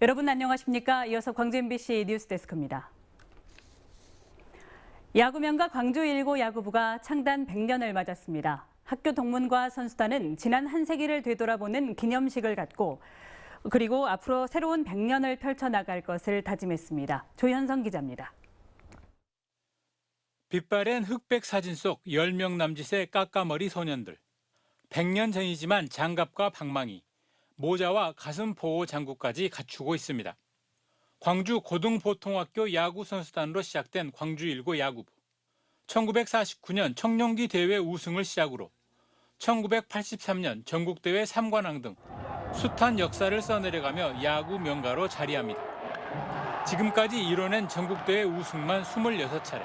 여러분 안녕하십니까? 이어서 광주 MBC 뉴스데스크입니다. 야구명가 광주1고 야구부가 창단 100년을 맞았습니다. 학교 동문과 선수단은 지난 한 세기를 되돌아보는 기념식을 갖고 그리고 앞으로 새로운 100년을 펼쳐나갈 것을 다짐했습니다. 조현성 기자입니다. 빛바랜 흑백 사진 속 10명 남짓의 까까머리 소년들. 100년 전이지만 장갑과 방망이, 모자와 가슴 보호 장구까지 갖추고 있습니다. 광주 고등보통학교 야구 선수단으로 시작된 광주1고 야구부. 1949년 청룡기 대회 우승을 시작으로 1983년 전국대회 3관왕 등 숱한 역사를 써내려가며 야구 명가로 자리합니다. 지금까지 이뤄낸 전국대회 우승만 26차례.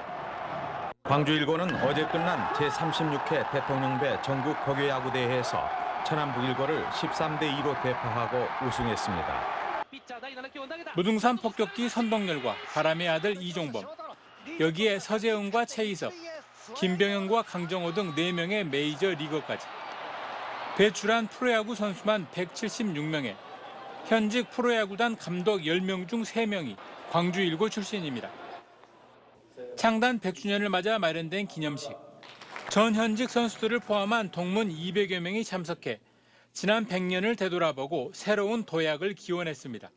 광주1고는 어제 끝난 제36회 대통령배 전국 거교야구대회에서 천안부 1고를 13대2로 대파하고 우승했습니다. 무등산 폭격기 선동열과 바람의 아들 이종범, 여기에 서재훈과 최희석, 김병현과 강정호 등 4명의 메이저 리거까지. 배출한 프로야구 선수만 176명에 현직 프로야구단 감독 10명 중 3명이 광주1고 출신입니다. 창단 100주년을 맞아 마련된 기념식. 전 현직 선수들을 포함한 동문 200여 명이 참석해 지난 100년을 되돌아보고 새로운 도약을 기원했습니다.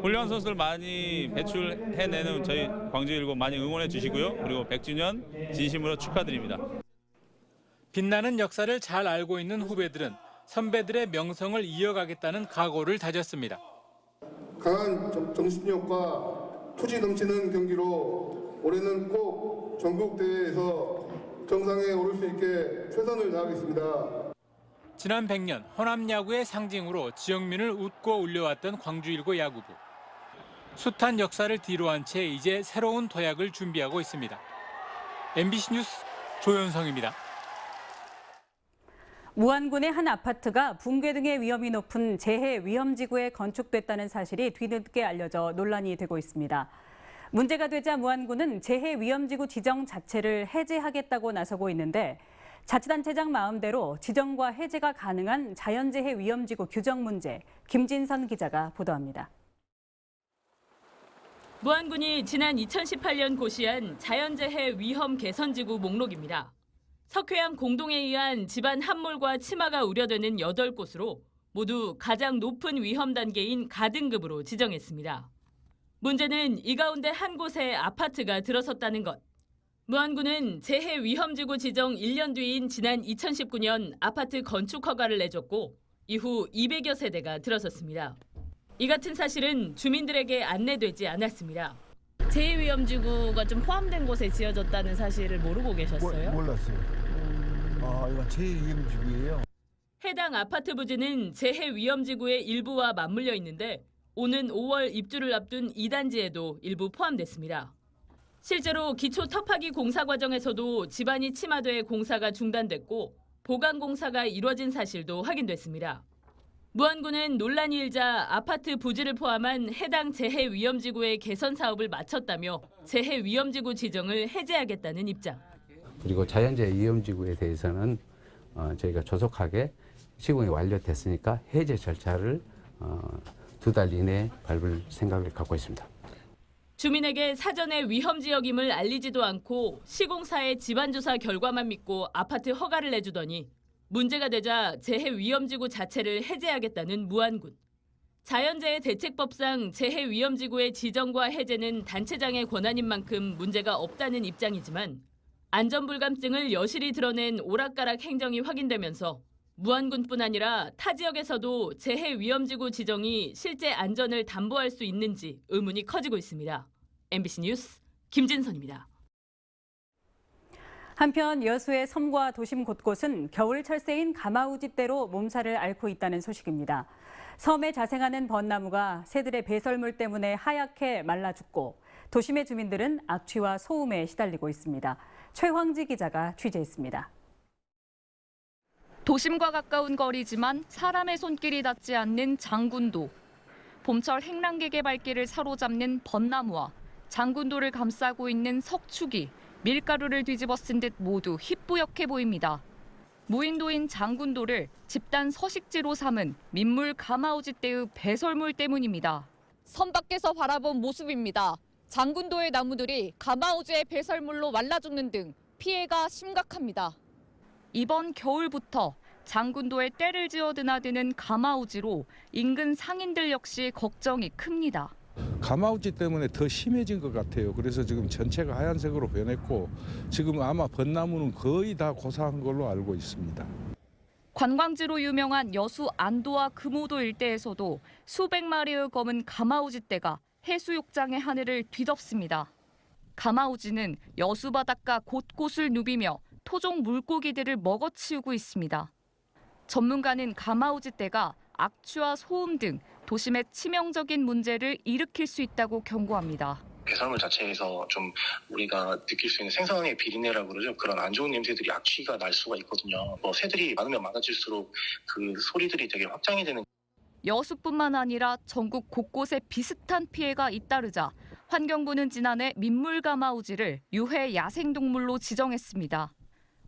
훌륭한 선수들 많이 배출해내는 저희 광주1고 많이 응원해 주시고요. 그리고 100주년 진심으로 축하드립니다. 빛나는 역사를 잘 알고 있는 후배들은 선배들의 명성을 이어가겠다는 각오를 다졌습니다. 강한 정신력과 투지 넘치는 경기로 올해는 꼭 전국대회에서 정상에 오를 수 있게 최선을 다하겠습니다. 지난 100년 호남 야구의 상징으로 지역민을 웃고 울려왔던 광주1고 야구부. 숱한 역사를 뒤로한 채 이제 새로운 도약을 준비하고 있습니다. MBC 뉴스 조현성입니다. 무안군의 한 아파트가 붕괴 등의 위험이 높은 재해 위험지구에 건축됐다는 사실이 뒤늦게 알려져 논란이 되고 있습니다. 문제가 되자 무안군은 재해 위험지구 지정 자체를 해제하겠다고 나서고 있는데 자치단체장 마음대로 지정과 해제가 가능한 자연재해 위험지구 규정 문제, 김진선 기자가 보도합니다. 무안군이 지난 2018년 고시한 자연재해 위험 개선지구 목록입니다. 석회암 공동에 의한 집안 함몰과 침하가 우려되는 8곳으로 모두 가장 높은 위험 단계인 가등급으로 지정했습니다. 문제는 이 가운데 한 곳에 아파트가 들어섰다는 것. 무안군은 재해 위험지구 지정 1년 뒤인 지난 2019년 아파트 건축 허가를 내줬고 이후 200여 세대가 들어섰습니다. 이 같은 사실은 주민들에게 안내되지 않았습니다. 재해 위험지구가 좀 포함된 곳에 지어졌다는 사실을 모르고 계셨어요? 몰랐어요. 이거 재해 위험지구예요. 해당 아파트 부지는 재해 위험지구의 일부와 맞물려 있는데 오는 5월 입주를 앞둔 2단지에도 일부 포함됐습니다. 실제로 기초 터파기 공사 과정에서도 집안이 침하돼 공사가 중단됐고 보강 공사가 이뤄진 사실도 확인됐습니다. 무안군은 논란이 일자 아파트 부지를 포함한 해당 재해 위험지구의 개선 사업을 마쳤다며 재해 위험지구 지정을 해제하겠다는 입장. 그리고 자연재해 위험지구에 대해서는 저희가 조속하게 시공이 완료됐으니까 해제 절차를 2달 이내에 밟을 생각을 갖고 있습니다. 주민에게 사전에 위험지역임을 알리지도 않고 시공사의 집안조사 결과만 믿고 아파트 허가를 내주더니 문제가 되자 재해 위험지구 자체를 해제하겠다는 무안군. 자연재해 대책법상 재해 위험지구의 지정과 해제는 단체장의 권한인 만큼 문제가 없다는 입장이지만 안전불감증을 여실히 드러낸 오락가락 행정이 확인되면서 무안군뿐 아니라 타 지역에서도 재해 위험지구 지정이 실제 안전을 담보할 수 있는지 의문이 커지고 있습니다. MBC 뉴스 김진선입니다. 한편 여수의 섬과 도심 곳곳은 겨울 철새인 가마우집대로 몸살을 앓고 있다는 소식입니다. 섬에 자생하는 벚나무가 새들의 배설물 때문에 하얗게 말라 죽고 도심의 주민들은 악취와 소음에 시달리고 있습니다. 최황지 기자가 취재했습니다. 도심과 가까운 거리지만 사람의 손길이 닿지 않는 장군도. 봄철 행랑객의 발길을 사로잡는 벚나무와 장군도를 감싸고 있는 석축이 밀가루를 뒤집어 쓴 듯 모두 희뿌옇게 보입니다. 무인도인 장군도를 집단 서식지로 삼은 민물 가마우지 떼의 배설물 때문입니다. 선 밖에서 바라본 모습입니다. 장군도의 나무들이 가마우지의 배설물로 말라 죽는 등 피해가 심각합니다. 이번 겨울부터 장군도에 때를 지어 드나드는 가마우지로 인근 상인들 역시 걱정이 큽니다. 가마우지 때문에 더 심해진 것 같아요. 그래서 지금 전체가 하얀색으로 변했고 지금 아마 벚나무는 거의 다 고사한 걸로 알고 있습니다. 관광지로 유명한 여수 안도와 금오도 일대에서도 수백 마리의 검은 가마우지 떼가 해수욕장의 하늘을 뒤덮습니다. 가마우지는 여수 바닷가 곳곳을 누비며 토종 물고기들을 먹어치우고 있습니다. 전문가는 가마우지 떼가 악취와 소음 등 도심의 치명적인 문제를 일으킬 수 있다고 경고합니다. 배설물 자체에서 좀 우리가 느낄 수 있는 생선의 비린내라고 그러죠. 그런 안 좋은 냄새들이 악취가 날 수가 있거든요. 새들이 많으면 많아질수록 그 소리들이 되게 확장이 되는. 여수뿐만 아니라 전국 곳곳에 비슷한 피해가 잇따르자 환경부는 지난해 민물가마우지를 유해 야생동물로 지정했습니다.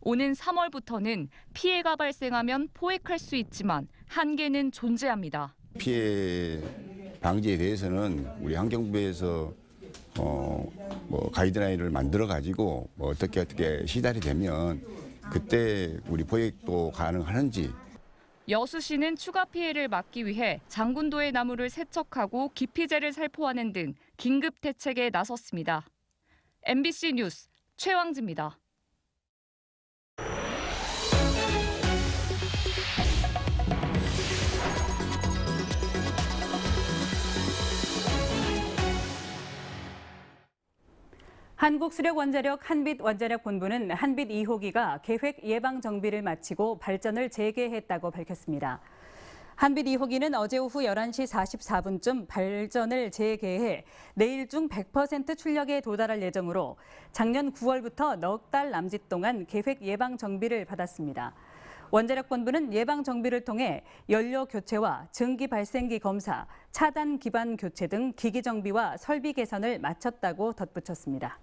오는 3월부터는 피해가 발생하면 포획할 수 있지만 한계는 존재합니다. 피해 방지에 대해서는 우리 환경부에서 가이드라인을 만들어 가지고 어떻게 시달이 되면 그때 우리 포획도 가능하는지. 여수시는 추가 피해를 막기 위해 장군도의 나무를 세척하고 기피제를 살포하는 등 긴급 대책에 나섰습니다. MBC 뉴스 최왕지입니다. 한국수력원자력 한빛원자력본부는 한빛 2호기가 계획 예방 정비를 마치고 발전을 재개했다고 밝혔습니다. 한빛 2호기는 어제 오후 11시 44분쯤 발전을 재개해 내일 중 100% 출력에 도달할 예정으로 작년 9월부터 넉 달 남짓 동안 계획 예방 정비를 받았습니다. 원자력본부는 예방 정비를 통해 연료 교체와 증기 발생기 검사, 차단 기반 교체 등 기기 정비와 설비 개선을 마쳤다고 덧붙였습니다.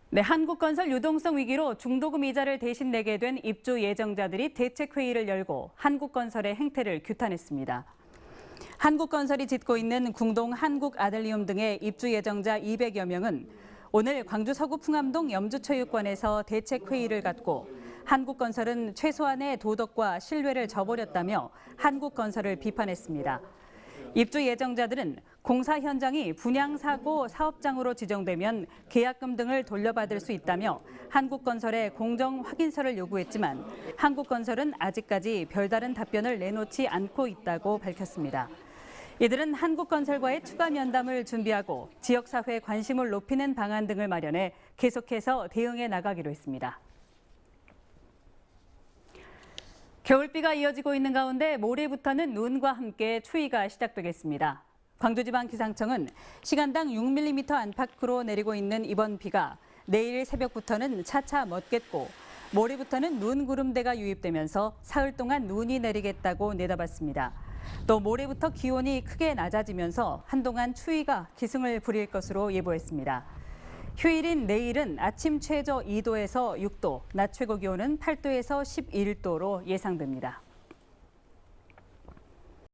네, 한국건설 유동성 위기로 중도금 이자를 대신 내게 된 입주 예정자들이 대책회의를 열고 한국건설의 행태를 규탄했습니다. 한국건설이 짓고 있는 궁동 한국아들리움 등의 입주 예정자 200여 명은 오늘 광주 서구 풍암동 염주체육관에서 대책회의를 갖고 한국건설은 최소한의 도덕과 신뢰를 저버렸다며 한국건설을 비판했습니다. 입주 예정자들은 공사 현장이 분양사고 사업장으로 지정되면 계약금 등을 돌려받을 수 있다며 한국건설에 공정 확인서를 요구했지만 한국건설은 아직까지 별다른 답변을 내놓지 않고 있다고 밝혔습니다. 이들은 한국건설과의 추가 면담을 준비하고 지역사회 관심을 높이는 방안 등을 마련해 계속해서 대응해 나가기로 했습니다. 겨울비가 이어지고 있는 가운데 모레부터는 눈과 함께 추위가 시작되겠습니다. 광주지방기상청은 시간당 6mm 안팎으로 내리고 있는 이번 비가 내일 새벽부터는 차차 멎겠고 모레부터는 눈 구름대가 유입되면서 사흘 동안 눈이 내리겠다고 내다봤습니다. 또 모레부터 기온이 크게 낮아지면서 한동안 추위가 기승을 부릴 것으로 예보했습니다. 휴일인 내일은 아침 최저 2도에서 6도, 낮 최고 기온은 8도에서 11도로 예상됩니다.